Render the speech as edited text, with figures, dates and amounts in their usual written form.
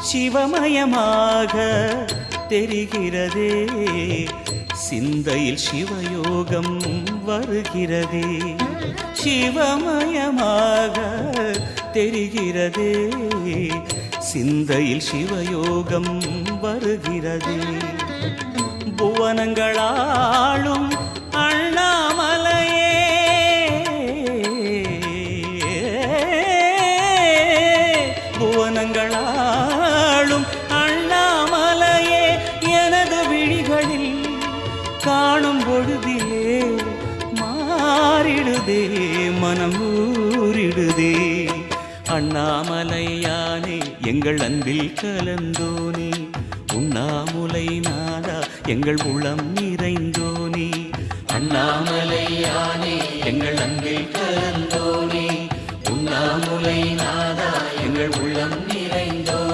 சிவமயமாக தெரிகிறதே, சிந்தையில் சிவயோகம் வருகிறதே. சிவமயமாக தெரிகிறதே, சிந்தையில் சிவயோகம் வருகிறதே. புவனங்களாளும் அண்ணாமலையே, புவனங்களாளும் அண்ணாமலையே, எனது விழிகளில் காணும் பொழுதிலே மாறிடுதே, மனம் ஊறிடுதே. அண்ணாமலையானே எங்கள் அன்பில் கலந்தோனே, உண்ணாமுலை நாதா எங்கள் உளம் நிறைந்தோனே. அண்ணாமலையானே எங்கள் அன்பில் கலந்தோனே, உண்ணாமுலை நாதா எங்கள் உள்ளம்